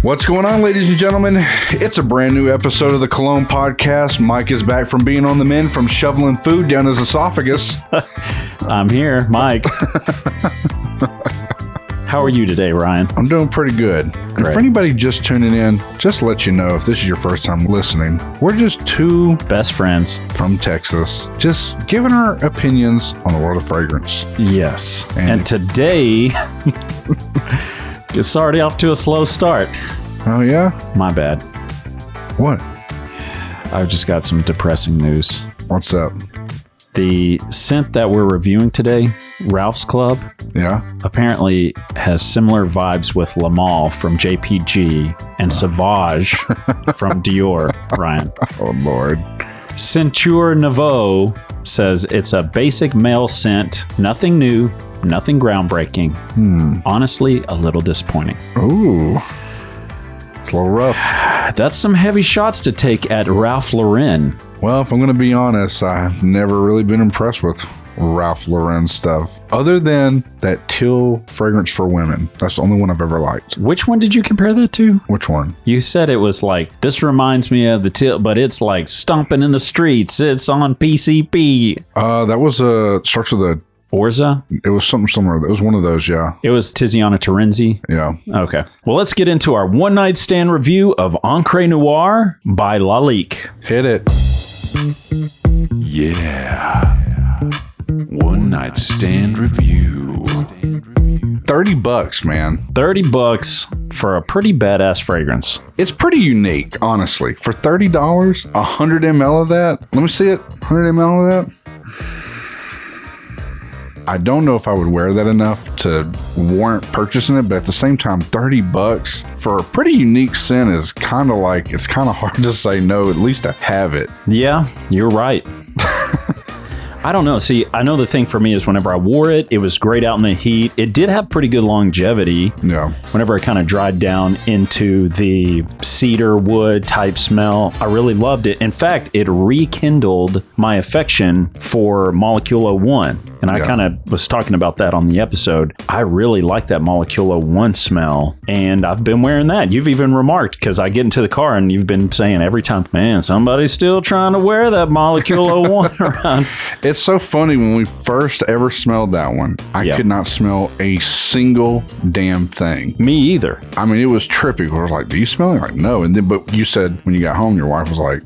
What's going on, ladies and gentlemen? It's a brand new episode of the Cologne podcast. Myke is back from being on the mend from shoveling food down his esophagus. I'm here, Myke. How are you today, Ryan? I'm doing pretty good. And for anybody just tuning in, just to let you know, if this is your first time listening, we're just two best friends from Texas, just giving our opinions on the world of fragrance. Yes. And today, it's already off to a slow start. Oh, yeah? My bad. What? I've just got some depressing news. What's up? The scent that we're reviewing today, Ralph's Club, apparently has similar vibes with Le Male from JPG and Sauvage from Dior, Ryan. Oh, Lord. Ceinture Nouveau says it's a basic male scent, nothing new, nothing groundbreaking. Honestly, a little disappointing. Ooh. It's a little rough. That's some heavy shots to take at Ralph Lauren. Well, if I'm going to be honest, I've never really been impressed with Ralph Lauren stuff. Other than that teal fragrance for women. That's the only one I've ever liked. Which one did you compare that to? Which one? You said it was like, this reminds me of the teal, but it's like stomping in the streets. It's on PCP. That was starts with a Orza? It was something similar. It was one of those, yeah. It was Tiziana Terenzi? Yeah. Okay. Well, let's get into our one-night stand review of Encre Noire by Lalique. Hit it. Yeah. One-night stand review. $30, man. $30 for a pretty badass fragrance. It's pretty unique, honestly. For $30, 100 ml of that. Let me see it. 100 ml of that. I don't know if I would wear that enough to warrant purchasing it, but at the same time, $30 for a pretty unique scent is kind of like, it's kind of hard to say no, at least to have it. Yeah, you're right. I don't know. See, I know the thing for me is whenever I wore it, it was great out in the heat. It did have pretty good longevity. Yeah. Whenever it kind of dried down into the cedar wood type smell, I really loved it. In fact, it rekindled my affection for Moleculo 1. And I kind of was talking about that on the episode. I really like that Moleculo 1 smell. And I've been wearing that. You've even remarked, because I get into the car and you've been saying every time, man, somebody's still trying to wear that Moleculo 1 around. It's so funny, when we first ever smelled that one, I could not smell a single damn thing. Me either. I mean, it was trippy. I was like, do you smell it? Like, no. And then, but you said when you got home, your wife was like,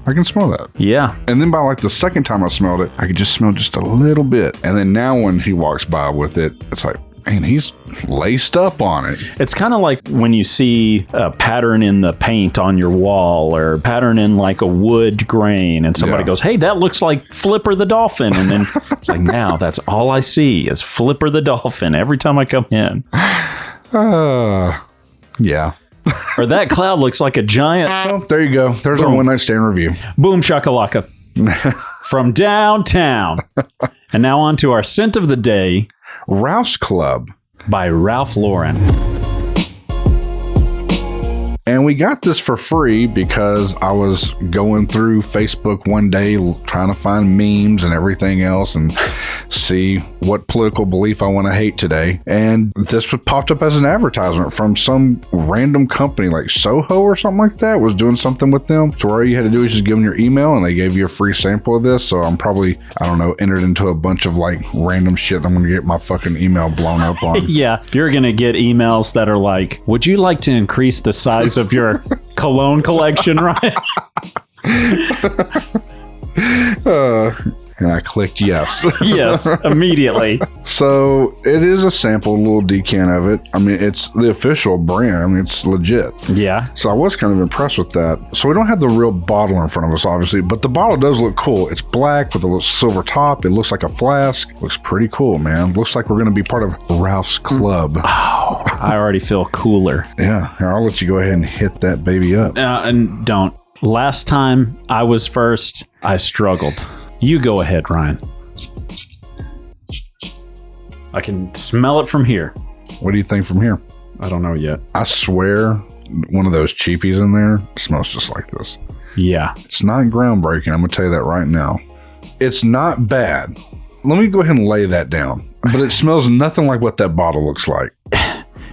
I can smell that. Yeah. And then by like the second time I smelled it, I could just smell just a little bit. And then now when he walks by with it, it's like, man, he's laced up on it. It's kind of like when you see a pattern in the paint on your wall or pattern in like a wood grain and somebody goes, hey, that looks like Flipper the Dolphin. And then it's like, now that's all I see is Flipper the Dolphin every time I come in. Yeah. Or that cloud looks like a giant. Well, there you go. There's our one-night stand review. Boom shakalaka. From downtown. And now on to our scent of the day. Ralph's Club by Ralph Lauren. And we got this for free because I was going through Facebook one day trying to find memes and everything else and see what political belief I want to hate today. And this popped up as an advertisement from some random company like Soho or something like that, was doing something with them. So all you had to do is just give them your email and they gave you a free sample of this. So I'm probably, I don't know, entered into a bunch of like random shit. I'm going to get my fucking email blown up on. Yeah, you're going to get emails that are like, would you like to increase the size of your cologne collection, Ryan? And I clicked yes. Yes, immediately. So it is a sample, a little decant of it. I mean, it's the official brand. I mean, it's legit. Yeah. So I was kind of impressed with that. So we don't have the real bottle in front of us, obviously, but the bottle does look cool. It's black with a little silver top. It looks like a flask. Looks pretty cool, man. Looks like we're going to be part of Ralph's Club. Oh, I already feel cooler. Yeah. I'll let you go ahead and hit that baby up. And don't. Last time I was first, I struggled. You go ahead, Ryan. I can smell it from here. What do you think from here? I don't know yet. I swear one of those cheapies in there smells just like this. Yeah. It's not groundbreaking. I'm going to tell you that right now. It's not bad. Let me go ahead and lay that down. But it smells nothing like what that bottle looks like.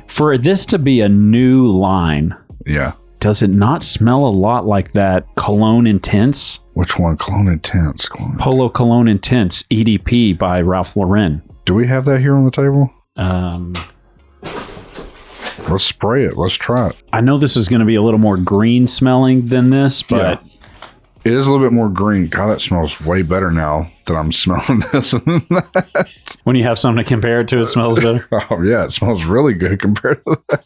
For this to be a new line, Yeah. does it not smell a lot like that Cologne Intense? Which one? Cologne Intense. Polo Cologne Intense EDP by Ralph Lauren. Do we have that here on the table? Let's spray it. Let's try it. I know this is going to be a little more green smelling than this, but it is a little bit more green. God, that smells way better now that I'm smelling this than that. When you have something to compare it to, it smells better. Oh, yeah. It smells really good compared to that.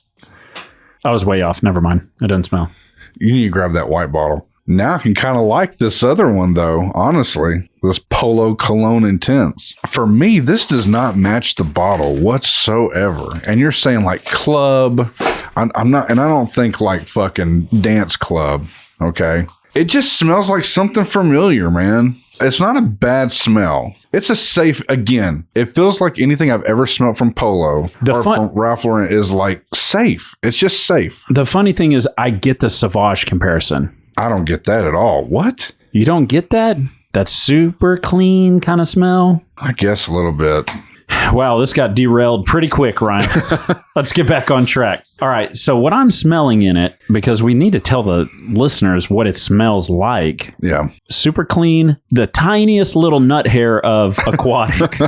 I was way off. Never mind. It doesn't smell. You need to grab that white bottle. Now I can kind of like this other one, though, honestly. This Polo Cologne Intense. For me, this does not match the bottle whatsoever. And you're saying like club. I'm not, and I don't think like fucking dance club. Okay. It just smells like something familiar, man. It's not a bad smell. It's a safe, again, it feels like anything I've ever smelled from Polo from Ralph Lauren is like safe. It's just safe. The funny thing is I get the Sauvage comparison. I don't get that at all. What? You don't get that? That super clean kind of smell? I guess a little bit. Wow, this got derailed pretty quick, Ryan. Let's get back on track. All right, so what I'm smelling in it, because we need to tell the listeners what it smells like. Yeah. Super clean, the tiniest little nut hair of aquatic.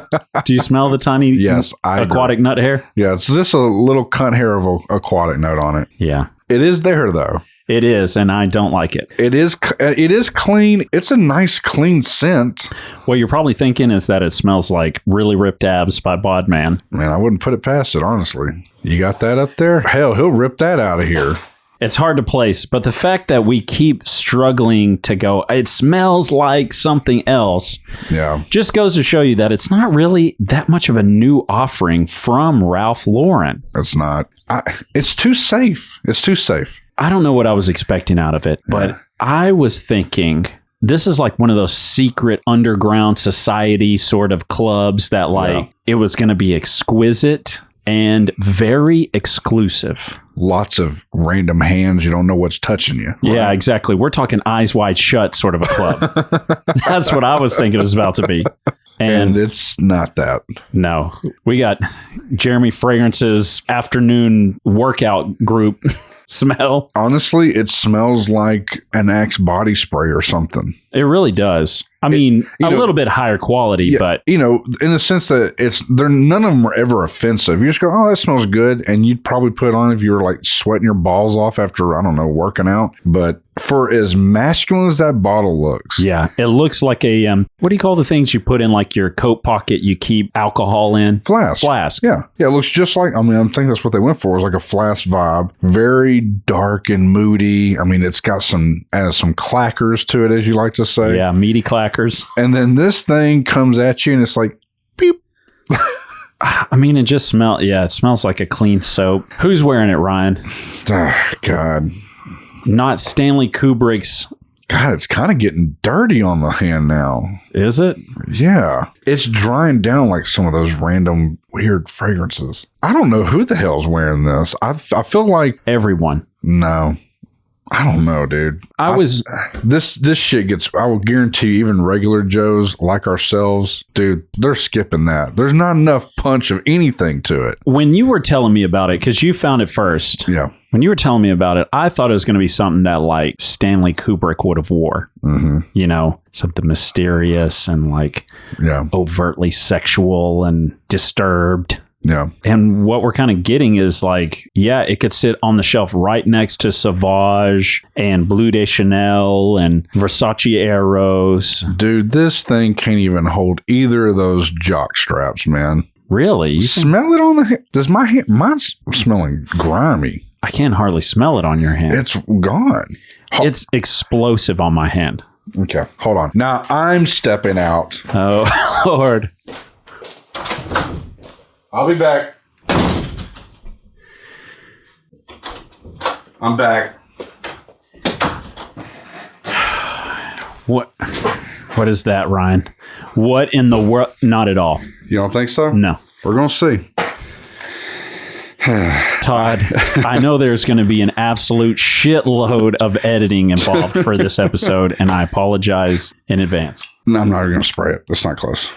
Do you smell the tiny aquatic nut hair? Yeah, it's just a little cunt hair of aquatic note on it. Yeah. It is there, though. It is, and I don't like it. It is clean. It's a nice, clean scent. What you're probably thinking is that it smells like Really Ripped Abs by Bodman. Man, I wouldn't put it past it, honestly. You got that up there? Hell, he'll rip that out of here. It's hard to place, but the fact that we keep struggling to go, it smells like something else, just goes to show you that it's not really that much of a new offering from Ralph Lauren. It's not. It's too safe. It's too safe. I don't know what I was expecting out of it, but I was thinking this is like one of those secret underground society sort of clubs that it was going to be exquisite and very exclusive. Lots of random hands. You don't know what's touching you. Right? Yeah, exactly. We're talking eyes wide shut sort of a club. That's what I was thinking it was about to be. And it's not that. No. We got Jeremy Fragrance's afternoon workout group smell. Honestly, it smells like an Axe body spray or something. It really does. I mean, a little bit higher quality, but... You know, in the sense that none of them are ever offensive. You just go, oh, that smells good. And you'd probably put it on if you were like sweating your balls off after, I don't know, working out. But for as masculine as that bottle looks. Yeah, it looks like a, what do you call the things you put in like your coat pocket you keep alcohol in? Flask. Yeah. Yeah, it looks just like, I mean, I think that's what they went for. It was like a flask vibe. Very dark and moody. I mean, it's got some clackers to it, as you like to say. Yeah, meaty clackers. And then this thing comes at you and it's like, beep. I mean, it smells like a clean soap. Who's wearing it, Ryan? Oh, God. Not Stanley Kubrick's. God, it's kind of getting dirty on the hand now. Is it? Yeah. It's drying down like some of those random weird fragrances. I don't know who the hell's wearing this. I feel like... Everyone. No. I don't know, dude. This shit gets, I will guarantee you, even regular Joes like ourselves, dude, they're skipping that. There's not enough punch of anything to it. When you were telling me about it, because you found it first. Yeah. When you were telling me about it, I thought it was going to be something that like Stanley Kubrick would have wore. Mm-hmm. You know, something mysterious and like overtly sexual and disturbed. Yeah. And what we're kind of getting is like, it could sit on the shelf right next to Sauvage and Bleu de Chanel and Versace Eros. Dude, this thing can't even hold either of those jock straps, man. Really? You smell it on the hand? Does my hand? Mine's smelling grimy. I can't hardly smell it on your hand. It's gone. It's explosive on my hand. Okay, hold on. Now I'm stepping out. Oh, Lord. I'll be back. I'm back. What is that, Ryan? What in the world? Not at all. You don't think so? No. We're going to see. Todd, I know there's going to be an absolute shitload of editing involved for this episode, and I apologize in advance. No, I'm not even going to spray it. It's not close.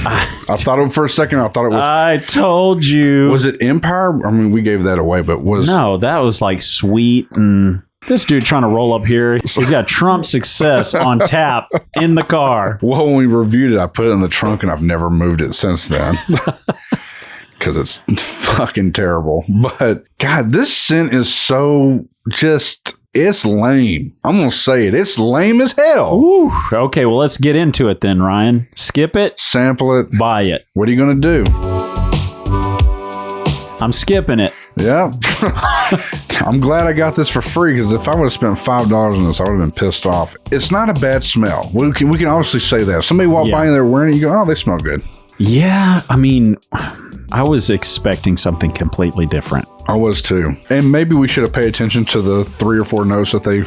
I thought it for a second. I thought it was. I told you. Was it Empire? I mean, we gave that away, but was. No, that was like sweet. And this dude trying to roll up here. He's got Trump success on tap in the car. Well, when we reviewed it, I put it in the trunk and I've never moved it since then. Because it's fucking terrible. But God, this scent is so just. It's lame. I'm going to say it. It's lame as hell. Ooh, okay, well, let's get into it then, Ryan. Skip it. Sample it. Buy it. What are you going to do? I'm skipping it. Yeah. I'm glad I got this for free because if I would have spent $5 on this, I would have been pissed off. It's not a bad smell. We can honestly say that. If somebody walked by and they're wearing it, you go, oh, they smell good. Yeah, I mean, I was expecting something completely different. I was too. And maybe we should have paid attention to the 3 or 4 notes that they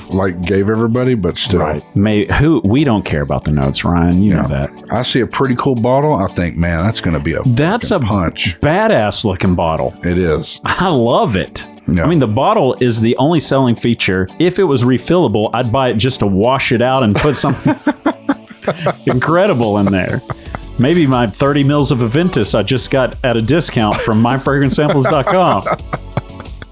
gave everybody, but still. Right. We don't care about the notes, Ryan. You know that. I see a pretty cool bottle. I think, man, that's going to be a punch. Badass looking bottle. It is. I love it. Yeah. I mean, the bottle is the only selling feature. If it was refillable, I'd buy it just to wash it out and put something incredible in there. Maybe my 30 mils of Aventus I just got at a discount from myfragrancesamples.com.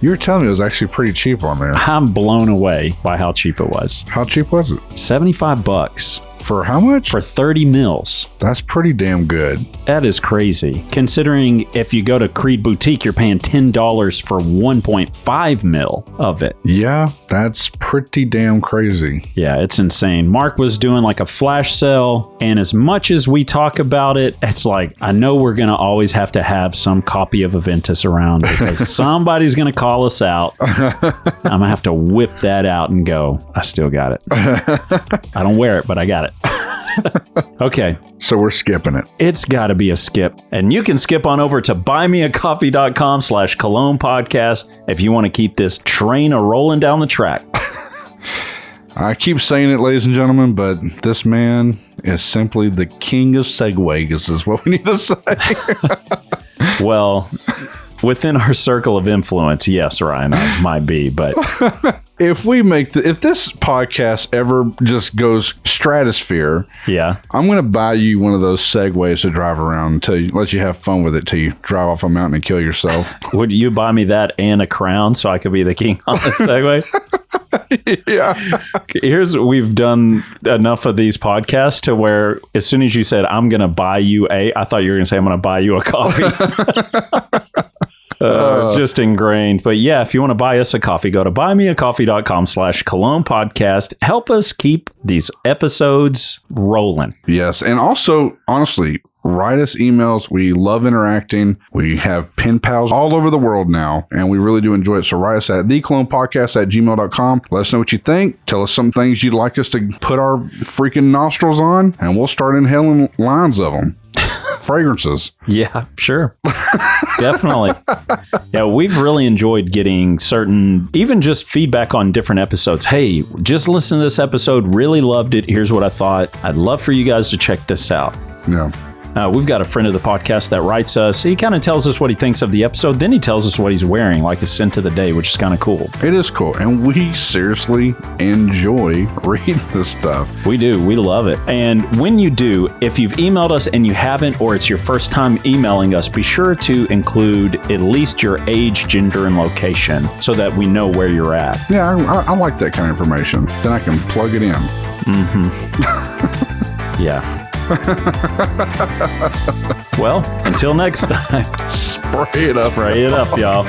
You were telling me it was actually pretty cheap on there. I'm blown away by how cheap it was. How cheap was it? $75. For how much? For 30 mils. That's pretty damn good. That is crazy. Considering if you go to Creed Boutique, you're paying $10 for 1.5 mil of it. Yeah, that's pretty damn crazy. Yeah, it's insane. Mark was doing like a flash sale, and as much as we talk about it, it's like, I know we're going to always have to have some copy of Aventus around because somebody's going to call us out. I'm going to have to whip that out and go, I still got it. I don't wear it, but I got it. Okay. So we're skipping it. It's got to be a skip. And you can skip on over to buymeacoffee.com/Cologne podcast if you want to keep this train a-rolling down the track. I keep saying it, ladies and gentlemen, but this man is simply the king of segues, is what we need to say. Well, within our circle of influence, yes, Ryan, I might be, but... If this podcast ever just goes stratosphere, yeah, I'm going to buy you one of those Segways to drive around until let you have fun with it till you drive off a mountain and kill yourself. Would you buy me that and a crown so I could be the king on the Segway? Yeah. We've done enough of these podcasts to where as soon as you said, I'm going to buy you I thought you were going to say, I'm going to buy you a coffee. It's just ingrained. But yeah, if you want to buy us a coffee, go to buymeacoffee.com/Cologne podcast. Help us keep these episodes rolling. Yes. And also, honestly, write us emails. We love interacting. We have pen pals all over the world now, and we really do enjoy it. So write us at thecolognepodcast@gmail.com. Let us know what you think. Tell us some things you'd like us to put our freaking nostrils on, and we'll start inhaling lines of them. Fragrances. Yeah, sure. Definitely. Yeah, we've really enjoyed getting even just feedback on different episodes. Hey, just listen to this episode. Really loved it. Here's what I thought. I'd love for you guys to check this out. Yeah. We've got a friend of the podcast that writes us. He kind of tells us what he thinks of the episode. Then he tells us what he's wearing, like a scent of the day, which is kind of cool. It is cool. And we seriously enjoy reading this stuff. We do. We love it. And when you do, if you've emailed us and you haven't, or it's your first time emailing us, be sure to include at least your age, gender, and location so that we know where you're at. Yeah, I like that kind of information. Then I can plug it in. Mm-hmm. Yeah. Well, until next time. Spray it up. Spray it up, y'all.